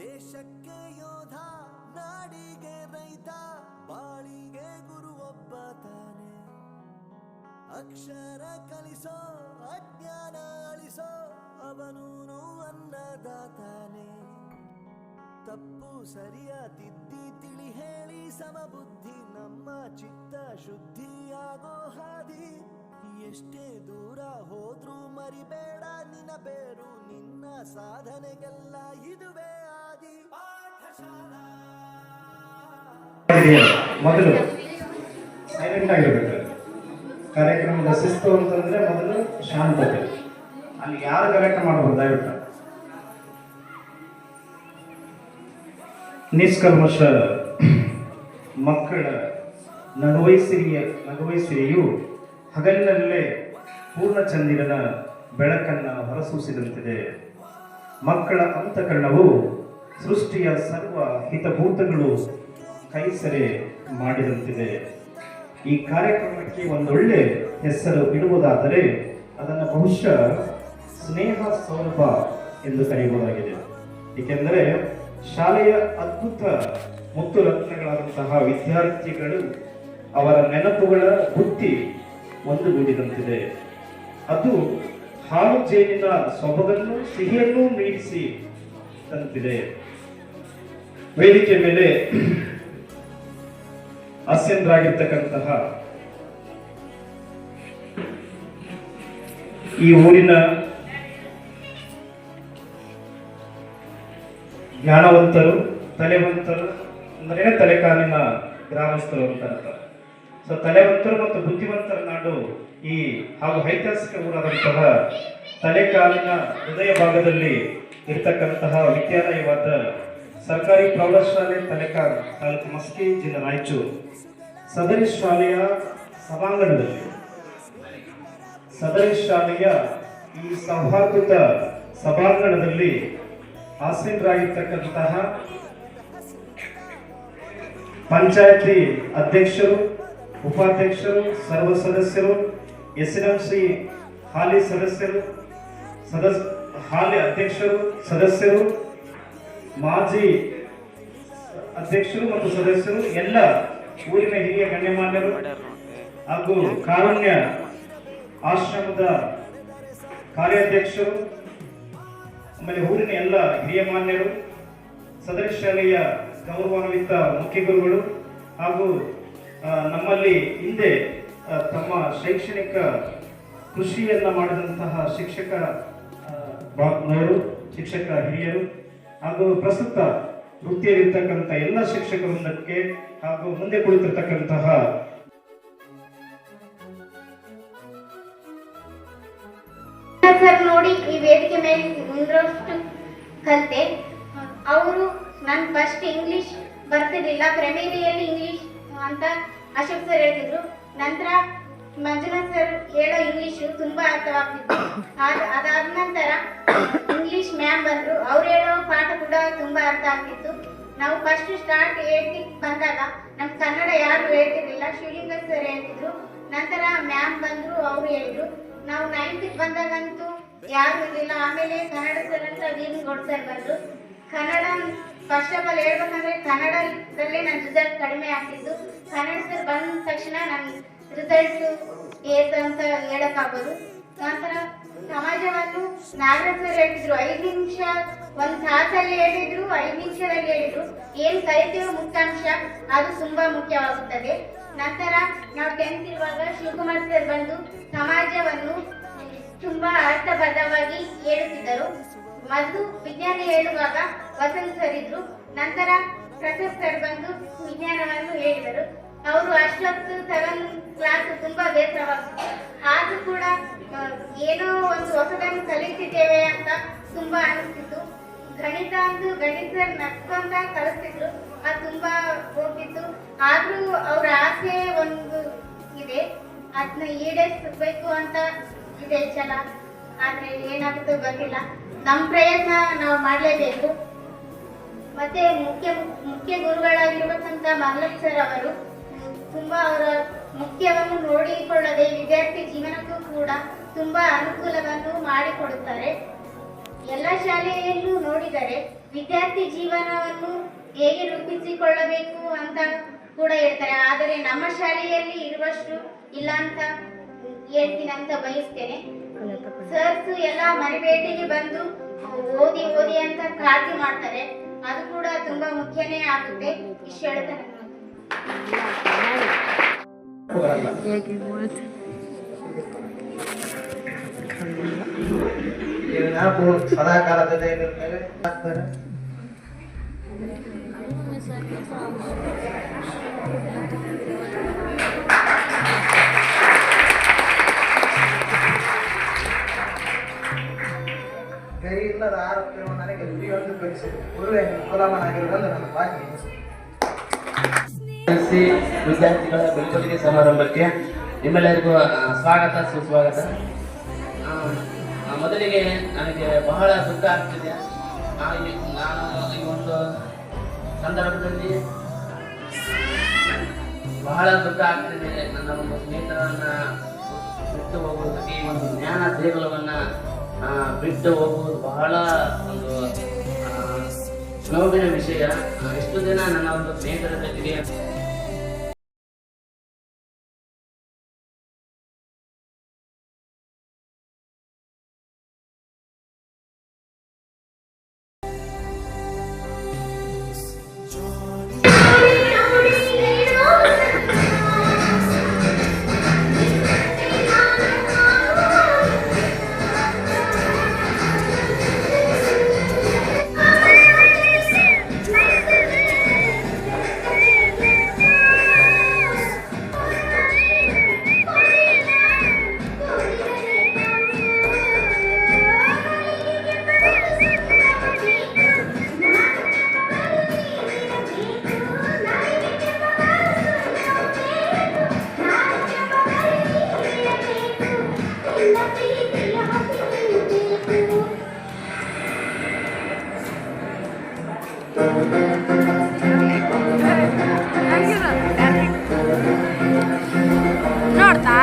ದೇಶಕ್ಕೆ ಯೋಧ, ನಾಡಿಗೆ ರೈತ, ಬಾಳಿಗೆ ಗುರು ಒಬ್ಬ ತಾನೆ. ಅಕ್ಷರ ಕಲಿಸೋ, ಅಜ್ಞಾನ ಅಳಿಸೋ, ಅವನೂನು ಅನ್ನದಾತಾನೆ. ತಪ್ಪು ಸರಿಯ ತಿದ್ದಿ ತಿಳಿ ಹೇಳಿ ಸಮಬುದ್ಧಿ, ನಮ್ಮ ಚಿತ್ತ ಶುದ್ಧಿಯಾಗೋ ಹಾದಿ. ಎಷ್ಟೇ ದೂರ ಹೋದ್ರೂ ಮರಿಬೇಡ ನಿನ್ನ ಬೇರು, ನಿನ್ನ ಸಾಧನೆಗೆಲ್ಲ ಇದುವೇ ಆದಿ. ಪಾಠಶಾಲಾ ಮೊದಲು ಸೈಲೆಂಟ್ ಆಗಿರ್ಬೇಕು. ಕಾರ್ಯಕ್ರಮದ ಶಿಸ್ತು ಅಂತಂದ್ರೆ ಮೊದಲು ಶಾಂತತೆ. ಅಲ್ಲಿ ಯಾರು ಗಲಾಟೆ ಮಾಡಬಹುದು ದಯವಿಟ್ಟು. ನಿಷ್ಕಲ್ಮಶ ಮಕ್ಕಳ ನಗುವೈಸಿರಿಯು ಹಗಲಿನಲ್ಲೇ ಪೂರ್ಣಚಂದಿರನ ಬೆಳಕನ್ನು ಹೊರಸೂಸಿದಂತಿದೆ. ಮಕ್ಕಳ ಅಂತಃಕರಣವು ಸೃಷ್ಟಿಯ ಸರ್ವ ಹಿತಭೂತಗಳು ಕೈಸರೆ ಮಾಡಿದಂತಿದೆ. ಈ ಕಾರ್ಯಕ್ರಮಕ್ಕೆ ಒಂದೊಳ್ಳೆ ಹೆಸರು ಇಡುವುದಾದರೆ ಅದನ್ನು ಬಹುಶಃ ಸ್ನೇಹ ಸೌರಭ ಎಂದು ಕರೆಯಬಹುದಾಗಿದೆ. ಏಕೆಂದರೆ ಶಾಲೆಯ ಅದ್ಭುತ ಮುತ್ತು ರತ್ನಗಳಾದಂತಹ ವಿದ್ಯಾರ್ಥಿಗಳು ಅವರ ನೆನಪುಗಳ ಬುತ್ತಿ ಒಂದುಗೂಡಿದಂತಿದೆ. ಅದು ಹಾಲು ಜೇನಿನ ಸೊಬಗನ್ನು ಸಿಹಿಯನ್ನು ಮೀರಿಸಿ ತಂತಿದೆ. ವೇದಿಕೆ ಮೇಲೆ ಹಾಸ್ಯಂದ್ರಾಗಿರ್ತಕ್ಕಂತಹ ಈ ಊರಿನ ಜ್ಞಾನವಂತರು, ತಲೆವಂತರು ಅಂದ್ರೆ ತಲೆಕಾಲಿನ ಗ್ರಾಮಸ್ಥರು ಅಂತ ಅರ್ಥ. ಸೊ ತಲೆವಂತರು ಮತ್ತು ಬುದ್ಧಿವಂತರ ನಾಡು ಈ ಹಾಗೂ ಐತಿಹಾಸಿಕ ಊರಾದಂತಹ ತಲೆಕಾಲಿನ ಹೃದಯ ಭಾಗದಲ್ಲಿ ಇರ್ತಕ್ಕಂತಹ ವಿದ್ಯಾಲಯವಾದ ಸರ್ಕಾರಿ ಪ್ರೌಢಶಾಲೆ ತಲೆಕಾಲ್, ತಾಲೂಕು ಮಸ್ಕಿ, ಜಿಲ್ಲಾ ರಾಯಚೂರು. ಸದರಿ ಶಾಲೆಯ ಸಭಾಂಗಣದಲ್ಲಿ, ಸದರಿ ಶಾಲೆಯ ಈ ಸೌಹಾರ್ದಯುತ ಸಭಾಂಗಣದಲ್ಲಿ ಆಸೀನರಾಗಿರ್ತಕ್ಕಂತಹ ಪಂಚಾಯತಿ ಅಧ್ಯಕ್ಷರು, ಉಪಾಧ್ಯಕ್ಷರು, ಸರ್ವ ಸದಸ್ಯರು, ಎಸ್ಎಂಸಿ ಹಾಲಿ ಸದಸ್ಯರು, ಹಾಲಿ ಅಧ್ಯಕ್ಷರು, ಸದಸ್ಯರು, ಮಾಜಿ ಅಧ್ಯಕ್ಷರು ಮತ್ತು ಸದಸ್ಯರು, ಎಲ್ಲ ಊರಿನ ಹಿರಿಯ ಗಣ್ಯಮಾನ್ಯರು ಹಾಗೂ ಕಾರುಣ್ಯ ಆಶ್ರಮದ ಕಾರ್ಯಾಧ್ಯಕ್ಷರು, ಆಮೇಲೆ ಊರಿನ ಎಲ್ಲ ಹಿರಿಯ ಮಾನ್ಯರು, ಸದರಿ ಶಾಲೆಯ ಗೌರವಾನ್ವಿತ ಮುಖ್ಯ ಗುರುಗಳು ಹಾಗೂ ನಮ್ಮಲ್ಲಿ ಹಿಂದೆ ತಮ್ಮ ಶೈಕ್ಷಣಿಕ ಕೃಷಿಯನ್ನ ಮಾಡಿದಂತಹ ಶಿಕ್ಷಕ ಹಿರಿಯರು ಹಾಗೂ ಪ್ರಸ್ತುತ ವೃತ್ತಿಯಲ್ಲಿರ್ತಕ್ಕಂಥ ಎಲ್ಲ ಶಿಕ್ಷಕ ವೃಂದಕ್ಕೆ ಹಾಗೂ ಮುಂದೆ ಕುಳಿತಿರ್ತಕ್ಕಂತಹ ನೋಡಿ ಈ ವೇದಿಕೆ ಮೇಲೆ ಮುಂದಷ್ಟು ಕಲಿತೆ. ಅವರು ನಾನು ಫಸ್ಟ್ ಇಂಗ್ಲಿಷ್ ಬರ್ತಿರ್ಲಿಲ್ಲ, ಪ್ರೈಮರಿಯಲ್ಲಿ ಇಂಗ್ಲಿಷ್ ಅಂತ ಅಶೋಕ್ ಸರ್ ಹೇಳ್ತಿದ್ರು. ನಂತರ ಮಂಜುನಾಥ್ ಸರ್ ಹೇಳೋ ಇಂಗ್ಲಿಷು ತುಂಬಾ ಅರ್ಥವಾಗ್ತಿತ್ತು. ಅದಾದ ನಂತರ ಇಂಗ್ಲಿಷ್ ಮ್ಯಾಮ್ ಬಂದ್ರು, ಅವ್ರು ಹೇಳೋ ಪಾಠ ಕೂಡ ತುಂಬಾ ಅರ್ಥ ಆಗ್ತಿತ್ತು. ನಾವು ಫಸ್ಟ್ ಸ್ಟಾರ್ಟ್ 8th ಬಂದಾಗ ನಮ್ ಕನ್ನಡ ಯಾರು ಹೇಳ್ತಿರ್ಲಿಲ್ಲ, ಶಿವಲಿಂಗ ಸರ್ ಹೇಳ್ತಿದ್ರು. ನಂತರ ಮ್ಯಾಮ್ ಬಂದ್ರು, ಅವ್ರು ಹೇಳಿದ್ರು. ನಾವು 9th ಬಂದಾಗಂತೂ ಯಾರು ಇರಲಿಲ್ಲ. ಆಮೇಲೆ ಕನ್ನಡ ಸರ್ ಅಂತ ವೀರಗೌಡ ಸರ್ ಬಂದ್ರು. ಕನ್ನಡ ಫಸ್ಟ್ ಆಫ್ ಆಲ್ ಹೇಳ್ಬೇಕಂದ್ರೆ ಕನ್ನಡದಲ್ಲೇ ನನ್ನ ರಿಸಲ್ಟ್ ಕಡಿಮೆ ಆಗ್ತಿತ್ತು. ಕನ್ನಡ ಸರ್ ಬಂದ ತಕ್ಷಣ ನನ್ನ ರಿಸಲ್ಟ್ ಏತು ಅಂತ ಹೇಳಕ್ಕಾಗೋದು. ನಂತರ ಸಮಾಜವನ್ನು ನಾಗರಾಜ್ ಸರ್ ಹೇಳ್ತಿದ್ರು, 5 ನಿಮಿಷ ಒಂದು ತಾಸಲ್ಲಿ ಹೇಳಿದ್ರು, 5 ನಿಮಿಷದಲ್ಲಿ ಹೇಳಿದ್ರು. ಏನ್ ಕಲಿತೀವೋ ಮುಖ್ಯಾಂಶ ಅದು ತುಂಬಾ ಮುಖ್ಯವಾಗುತ್ತದೆ. ನಂತರ ನಾವು 10th ಇರುವಾಗ ಶಿವಕುಮಾರ್ ಸರ್ ಬಂದು ಸಮಾಜವನ್ನು ತುಂಬಾ ಅರ್ಥಬದ್ಧವಾಗಿ ಹೇಳುತ್ತಿದ್ದರು. ಮೊದಲು ವಿಜ್ಞಾನ ಹೇಳುವಾಗ ವಸಂತ್ ಸರ್ ಇದ್ರು. ನಂತರ ಪ್ರಸಾದ್ ಸರ್ ಬಂದು ವಿಜ್ಞಾನವನ್ನು ಹೇಳಿದರು. ಅವರು ಅಷ್ಟೊತ್ತು 7th ಕ್ಲಾಸ್ ತುಂಬಾ ಬೇಸರವಾಗ್ತಿತ್ತು. ಆದ್ರೂ ಕೂಡ ಏನೋ ಒಂದು ಹೊಸದನ್ನು ಕಲಿತಿದ್ದೇವೆ ಅಂತ ತುಂಬಾ ಅನಿಸ್ತಿತ್ತು. ಗಣಿತ ಅಂತೂ ಗಣಿತ ಸರ್ ನಕ್ಕೊಂತ ಕಲಿಸ್ತಿದ್ರು, ಅದು ತುಂಬಾ ಹೋಗ್ತಿತ್ತು. ಆದ್ರೂ ಅವ್ರ ಆಸೆ ಒಂದು ಇದೆ, ಅದನ್ನ ಈಡೇರಿಸಬೇಕು ಅಂತ ಇದೆ ಛಲ. ಆದ್ರೆ ಏನಾಗುತ್ತೋ ಗೊತ್ತಿಲ್ಲ. ನಮ್ಮ ಪ್ರಯತ್ನ ನಾವು ಮಾಡಲೇಬೇಕು. ಮತ್ತೆ ಮುಖ್ಯ ಗುರುಗಳಾಗಿರ್ಬೇಕಂತ ಮಂಗಳಪ್ಪ ಸರ್ ಅವರು ತುಂಬಾ ಅವರ ಮುಖ್ಯವನ್ನು ನೋಡಿಕೊಳ್ಳದೆ ವಿದ್ಯಾರ್ಥಿ ಜೀವನಕ್ಕೂ ಕೂಡ ತುಂಬಾ ಅನುಕೂಲವನ್ನು ಮಾಡಿಕೊಡುತ್ತಾರೆ. ಎಲ್ಲ ಶಾಲೆಯಲ್ಲೂ ನೋಡಿ ಕೊಟ್ಟಿದ್ದಾರೆ. ವಿದ್ಯಾರ್ಥಿ ಜೀವನವನ್ನು ಹೇಗೆ ರೂಪಿಸಿಕೊಳ್ಳಬೇಕು ಅಂತ ಕೂಡ ಹೇಳ್ತಾರೆ. ಆದರೆ ನಮ್ಮ ಶಾಲೆಯಲ್ಲಿ ಇರುವಷ್ಟು ಇಲ್ಲ ಅಂತ ಹೇಳ್ತೀನಿ ಅಂತ ಬಯಸ್ತೇನೆ. ಸರ್ಸ್ ಎಲ್ಲ ಮನೆಭೇಟಿಗೆ ಬಂದು ಓದಿ ಓದಿ ಅಂತ ಕಾಳಜಿ ಮಾಡ್ತಾರೆ. ಅದು ಕೂಡ ತುಂಬಾ ಮುಖ್ಯನೇ ಆಗುತ್ತೆ. ಇಷ್ಟು ಹೇಳ್ತಾರೆ. ಸದಾಕಾಲ ಜೊತೆಯಲ್ಲಿರ್ತೇವೆ. ಗರಿ ಇಲ್ಲದ ಆರೋಗ್ಯವನ್ನು ನನಗೆ ಗುರಿಯೊಂದು ಕಲಿಸಿದೆ. ಗುರುವೇ ಗುಲಾಮನಾಗಿರುವುದನ್ನು ನನ್ನ ಭಾಗ್ಯ. ವಿದ್ಯಾರ್ಥಿಗಳ ಬೀಳ್ಕೊಡುಗೆ ಸಮಾರಂಭಕ್ಕೆ ನಿಮ್ಮೆಲ್ಲರಿಗೂ ಸ್ವಾಗತ ಸುಸ್ವಾಗತ. ಮೊದಲಿಗೆ ನನಗೆ ಬಹಳ ದುಃಖ ಆಗ್ತಿದೆ. ನಾನು ಈ ಒಂದು ಸಂದರ್ಭದಲ್ಲಿ ಬಹಳ ದುಃಖ ಆಗ್ತಿದೆ. ನನ್ನ ಒಂದು ಸ್ನೇಹಿತರನ್ನ ಬಿಟ್ಟು ಹೋಗುವುದು, ಈ ಒಂದು ಜ್ಞಾನ ದೇಗುಲವನ್ನ ಬಿಟ್ಟು ಹೋಗುವುದು ಬಹಳ ಒಂದು ನೋವಿನ ವಿಷಯ. ಎಷ್ಟು ದಿನ ನನ್ನ ಒಂದು ಸ್ನೇಹಿತರ ಜೊತೆಗೆ ನೋಡ್ತಾ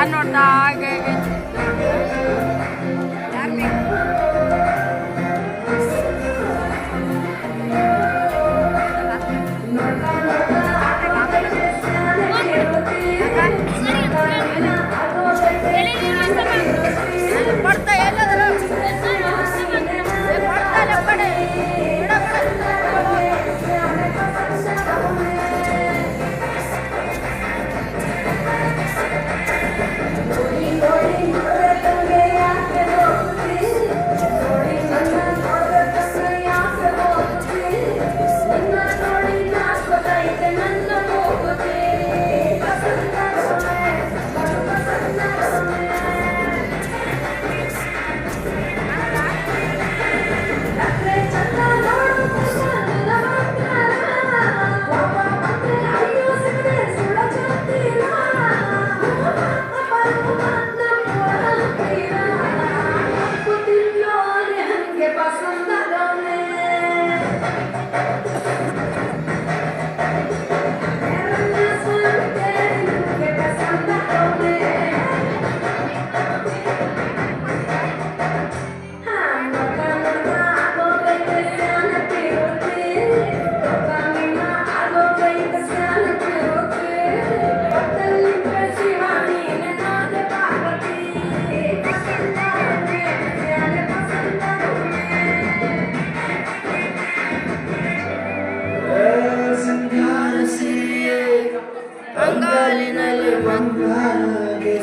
ಅಂಗಾಲಿನಲ್ಲಿ ಮಂಗಾಲಿಗೆ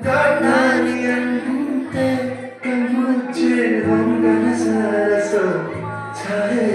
ಗಾಳಿಯಂತೆ ಕಣ್ಮುಚ್ಚಿ ಹೊಂಗನ ಸರಸೋ ಛಾಯೆ